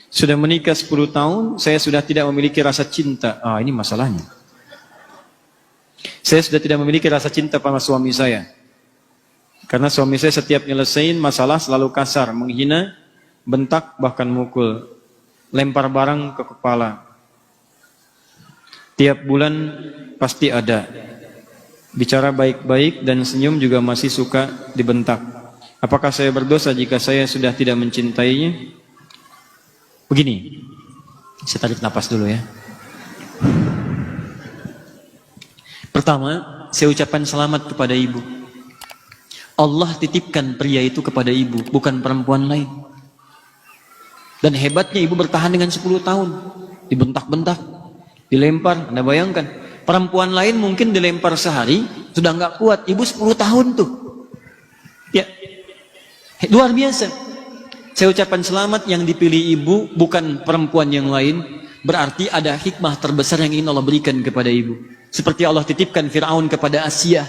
Sudah menikah 10 tahun, saya sudah tidak memiliki rasa cinta. Ini masalahnya. Saya sudah tidak memiliki rasa cinta pada suami saya. Karena suami saya setiap nyelesain masalah selalu kasar, menghina, bentak, bahkan mukul. Lempar barang ke kepala. Tiap bulan pasti ada. Bicara baik-baik dan senyum juga masih suka dibentak. Apakah saya berdosa jika saya sudah tidak mencintainya? Begini, saya tarik napas dulu ya. Pertama, saya ucapkan selamat kepada ibu. Allah titipkan pria itu kepada ibu, bukan perempuan lain. Dan hebatnya ibu bertahan dengan 10 tahun. Dibentak-bentak, dilempar. Anda bayangkan, perempuan lain mungkin dilempar sehari, sudah nggak kuat. Ibu 10 tahun tuh. Ya, luar biasa. Saya ucapkan selamat yang dipilih ibu, bukan perempuan yang lain. Berarti ada hikmah terbesar yang ingin Allah berikan kepada ibu. Seperti Allah titipkan Fir'aun kepada Asia.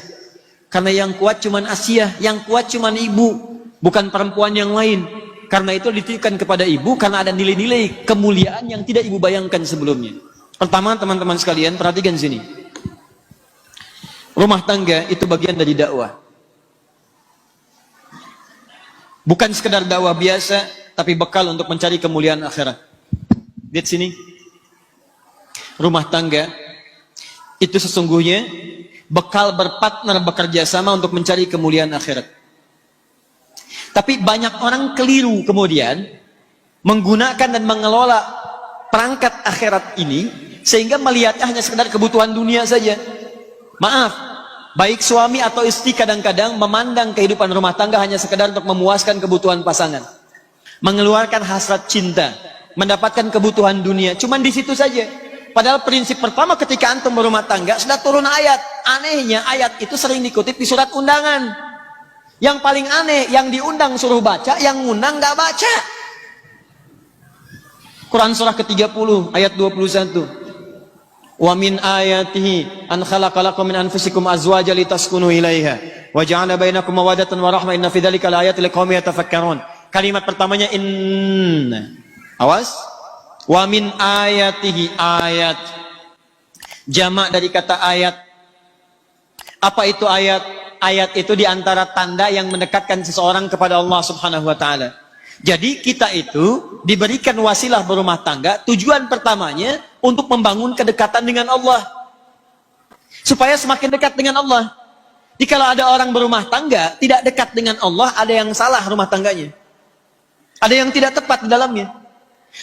Karena yang kuat cuman Asia, yang kuat cuman ibu, bukan perempuan yang lain. Karena itu dititipkan kepada ibu, karena ada nilai-nilai kemuliaan yang tidak ibu bayangkan sebelumnya. Pertama, teman-teman sekalian, perhatikan sini. Rumah tangga itu bagian dari dakwah. Bukan sekedar dakwah biasa, tapi bekal untuk mencari kemuliaan akhirat. Lihat sini. Rumah tangga itu sesungguhnya bekal berpartner bekerja sama untuk mencari kemuliaan akhirat. Tapi banyak orang keliru kemudian menggunakan dan mengelola perangkat akhirat ini sehingga melihatnya hanya sekedar kebutuhan dunia saja. Maaf. Baik suami atau istri kadang-kadang memandang kehidupan rumah tangga hanya sekedar untuk memuaskan kebutuhan pasangan. Mengeluarkan hasrat cinta, mendapatkan kebutuhan dunia, cuman di situ saja. Padahal prinsip pertama ketika antum berumah tangga sudah turun ayat. Anehnya ayat itu sering dikutip di surat undangan. Yang paling aneh, yang diundang suruh baca, yang ngundang nggak baca. Quran surah ke-30 ayat 21. Wa min ayatihi an khalaqalakum min anfusikum azwajan litaskunu ilaiha wa ja'ala bainakum mawaddatan wa rahmah inna fi dzalika laayatin liqaumin yatafakkarun. Kalimat pertamanya inna. Awas. Wa min ayatihi, ayat. Jamak dari kata ayat. Apa itu ayat? Ayat itu diantara tanda yang mendekatkan seseorang kepada Allah Subhanahu wa taala. Jadi kita itu diberikan wasilah berumah tangga, tujuan pertamanya untuk membangun kedekatan dengan Allah. Supaya semakin dekat dengan Allah. Jadi kalau ada orang berumah tangga, tidak dekat dengan Allah, ada yang salah rumah tangganya. Ada yang tidak tepat di dalamnya.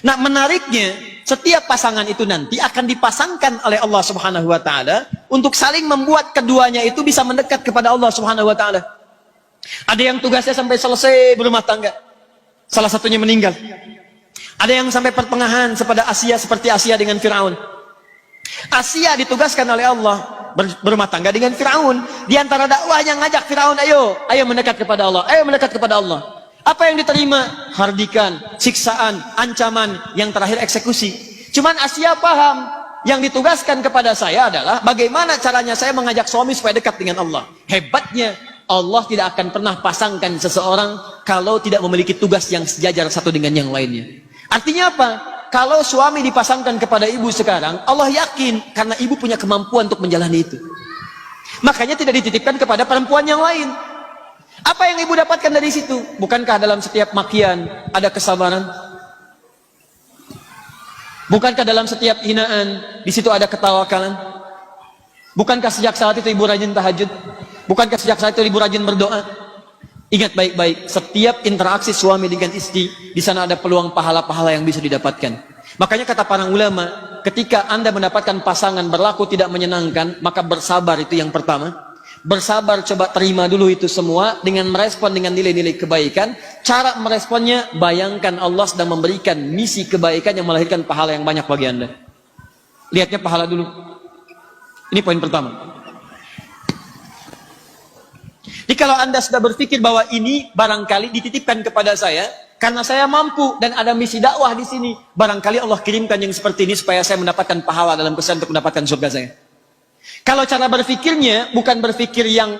Nah menariknya, setiap pasangan itu nanti akan dipasangkan oleh Allah Subhanahu wa ta'ala untuk saling membuat keduanya itu bisa mendekat kepada Allah Subhanahu wa ta'ala. Ada yang tugasnya sampai selesai berumah tangga. Salah satunya meninggal. Ada yang sampai pertengahan seperti Asia dengan Fir'aun. Asia ditugaskan oleh Allah berumah tangga dengan Fir'aun. Di antara dakwahnya ngajak Fir'aun, ayo mendekat kepada Allah, ayo mendekat kepada Allah. Apa yang diterima? Hardikan, siksaan, ancaman, yang terakhir eksekusi. Cuman Asia paham, yang ditugaskan kepada saya adalah bagaimana caranya saya mengajak suami supaya dekat dengan Allah. Hebatnya, Allah tidak akan pernah pasangkan seseorang kalau tidak memiliki tugas yang sejajar satu dengan yang lainnya. Artinya apa? Kalau suami dipasangkan kepada ibu sekarang, Allah yakin karena ibu punya kemampuan untuk menjalani itu. Makanya tidak dititipkan kepada perempuan yang lain. Apa yang ibu dapatkan dari situ? Bukankah dalam setiap makian ada kesabaran? Bukankah dalam setiap hinaan di situ ada ketawakalan? Bukankah sejak saat itu ibu rajin tahajud? Bukankah sejak saat itu ibu rajin berdoa? Ingat baik-baik, setiap interaksi suami dengan istri, di sana ada peluang pahala-pahala yang bisa didapatkan. Makanya kata para ulama, ketika Anda mendapatkan pasangan berlaku tidak menyenangkan, maka bersabar, itu yang pertama. Bersabar, coba terima dulu itu semua dengan merespon dengan nilai-nilai kebaikan. Cara meresponnya, bayangkan Allah sedang memberikan misi kebaikan yang melahirkan pahala yang banyak bagi Anda. Lihatnya pahala dulu. Ini poin pertama. Jadi kalau Anda sudah berpikir bahwa ini barangkali dititipkan kepada saya karena saya mampu dan ada misi dakwah di sini, barangkali Allah kirimkan yang seperti ini supaya saya mendapatkan pahala dalam kesan untuk mendapatkan surga saya. Kalau cara berpikirnya bukan berpikir yang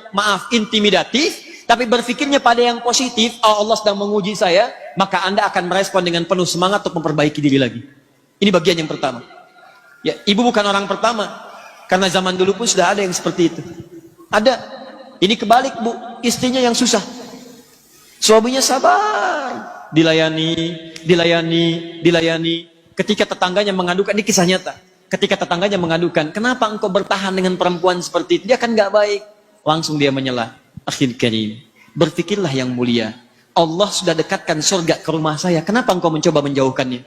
intimidatif, tapi berpikirnya pada yang positif, Allah sedang menguji saya, maka Anda akan merespon dengan penuh semangat untuk memperbaiki diri lagi. Ini bagian yang pertama. Ya, ibu bukan orang pertama, karena zaman dulu pun sudah ada yang seperti itu. Ada. Ini kebalik, Bu, istrinya yang susah, suaminya sabar, dilayani. Ketika tetangganya mengadukan, ini kisah nyata. Ketika tetangganya mengadukan, kenapa engkau bertahan dengan perempuan seperti itu? Dia kan nggak baik. Langsung dia menyelah. Akhil karim, berpikirlah yang mulia. Allah sudah dekatkan surga ke rumah saya. Kenapa engkau mencoba menjauhkannya?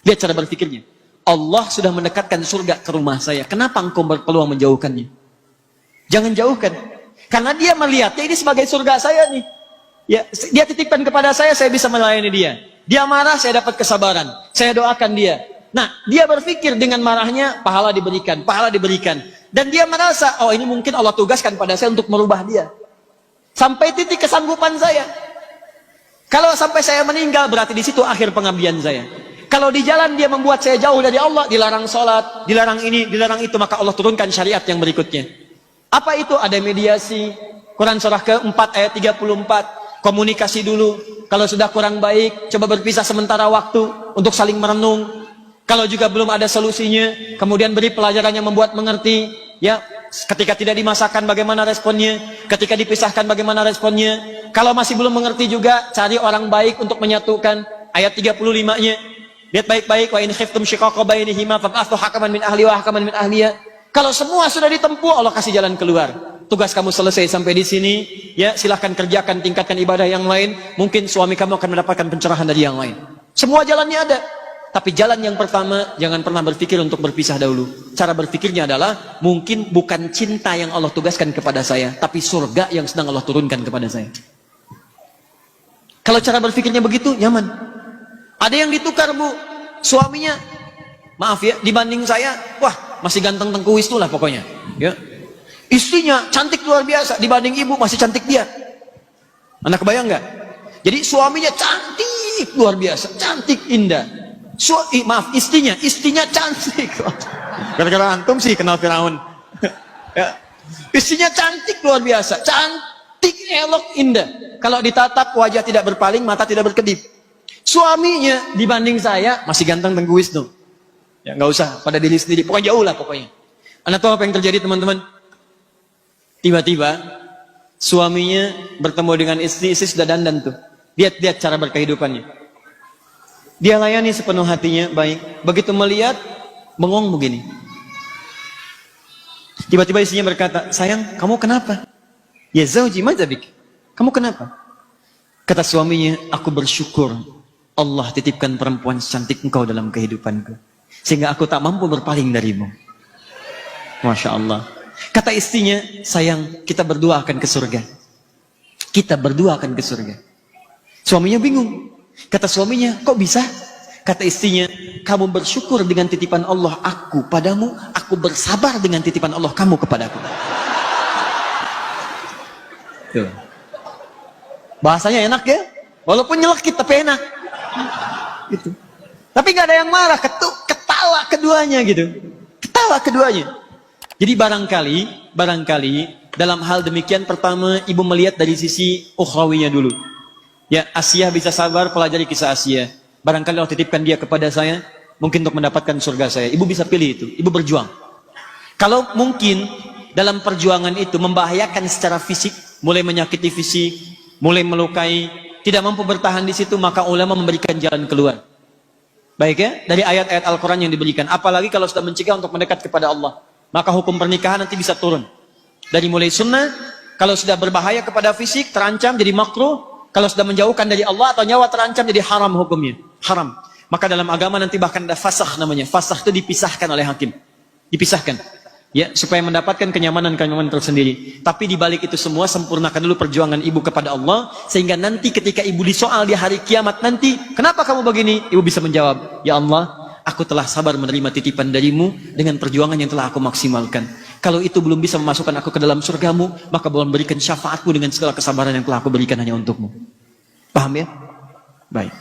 Lihat cara berpikirnya. Allah sudah mendekatkan surga ke rumah saya. Kenapa engkau berpeluang menjauhkannya? Jangan jauhkan. Karena dia melihatnya ini sebagai surga saya nih. Ya, dia titipkan kepada saya bisa melayani dia. Dia marah, saya dapat kesabaran. Saya doakan dia. Nah, dia berpikir dengan marahnya, pahala diberikan. Dan dia merasa, oh ini mungkin Allah tugaskan pada saya untuk merubah dia. Sampai titik kesanggupan saya. Kalau sampai saya meninggal, berarti di situ akhir pengabdian saya. Kalau di jalan dia membuat saya jauh dari Allah, dilarang sholat, dilarang ini, dilarang itu, maka Allah turunkan syariat yang berikutnya. Apa itu? Ada mediasi. Quran surah ke-4 ayat 34. Komunikasi dulu. Kalau sudah kurang baik, coba berpisah sementara waktu untuk saling merenung. Kalau juga belum ada solusinya, kemudian beri pelajaran yang membuat mengerti. Ya, ketika tidak dimasakkan bagaimana responnya, ketika dipisahkan bagaimana responnya. Kalau masih belum mengerti juga, cari orang baik untuk menyatukan. Ayat 35-nya. Lihat baik-baik, wa in khiftum shiqaqa bainihima fab'athu hakaman min ahli wa hakaman min ahliya. Kalau semua sudah ditempuh, Allah kasih jalan keluar. Tugas kamu selesai sampai di sini, ya silahkan kerjakan, tingkatkan ibadah yang lain. Mungkin suami kamu akan mendapatkan pencerahan dari yang lain. Semua jalannya ada. Tapi jalan yang pertama, jangan pernah berpikir untuk berpisah dahulu. Cara berpikirnya adalah, mungkin bukan cinta yang Allah tugaskan kepada saya, tapi surga yang sedang Allah turunkan kepada saya. Kalau cara berpikirnya begitu, nyaman. Ada yang ditukar, Bu, suaminya, maaf ya, dibanding saya, wah, masih ganteng tengkuis tuh lah pokoknya. Ya. Istrinya cantik luar biasa, dibanding ibu masih cantik dia. Anda kebayang nggak? Jadi suaminya cantik luar biasa, cantik indah. Istrinya cantik. Gara-gara antum sih kenal Firaun. Ya. Istrinya cantik luar biasa, cantik, elok, indah. Kalau ditatap wajah tidak berpaling, mata tidak berkedip. Suaminya dibanding saya masih ganteng tengkuis tuh. Ya nggak usah pada diri sendiri, pokoknya jauh lah pokoknya. Anda tahu apa yang terjadi teman-teman? Tiba-tiba suaminya bertemu dengan istri sudah dandan tuh. Lihat cara berkehidupannya. Dia layani sepenuh hatinya, baik. Begitu melihat, bengong begini. Tiba-tiba istrinya berkata, sayang, kamu kenapa? Ya zauji madzabik. Kamu kenapa? Kata suaminya, aku bersyukur Allah titipkan perempuan secantik engkau dalam kehidupanku. Sehingga aku tak mampu berpaling darimu. Masya Allah. Kata istrinya, sayang, kita berdua akan ke surga. Kita berdua akan ke surga. Suaminya bingung. Kata suaminya, kok bisa? Kata istrinya, kamu bersyukur dengan titipan Allah aku padamu, aku bersabar dengan titipan Allah kamu kepadaku. Tuh. Bahasanya enak ya? Walaupun nyelekit tapi enak. Gitu. Tapi nggak ada yang marah, ketawa keduanya gitu. Ketawa keduanya. Jadi barangkali dalam hal demikian, pertama ibu melihat dari sisi ukhrawinya dulu. Ya, Asia bisa sabar, pelajari kisah Asia. Barangkali Allah titipkan dia kepada saya, mungkin untuk mendapatkan surga saya. Ibu bisa pilih itu, ibu berjuang. Kalau mungkin dalam perjuangan itu membahayakan secara fisik, mulai menyakiti fisik, mulai melukai, tidak mampu bertahan di situ, maka ulama memberikan jalan keluar. Baik ya, dari ayat-ayat Al-Quran yang diberikan. Apalagi kalau sudah mencegah untuk mendekat kepada Allah, maka hukum pernikahan nanti bisa turun. Dari mulai sunnah, kalau sudah berbahaya kepada fisik, terancam jadi makruh. Kalau sudah menjauhkan dari Allah atau nyawa terancam, jadi haram hukumnya. Haram. Maka dalam agama nanti bahkan ada fasakh namanya. Fasakh itu dipisahkan oleh hakim. Dipisahkan. Ya, supaya mendapatkan kenyamanan tersendiri. Tapi di balik itu semua, sempurnakan dulu perjuangan ibu kepada Allah, sehingga nanti ketika ibu disoal di hari kiamat nanti, kenapa kamu begini? Ibu bisa menjawab, ya Allah, aku telah sabar menerima titipan darimu dengan perjuangan yang telah aku maksimalkan. Kalau itu belum bisa memasukkan aku ke dalam surgamu, maka boleh berikan syafaatmu dengan segala kesabaran yang telah aku berikan hanya untukmu. Paham ya? Baik.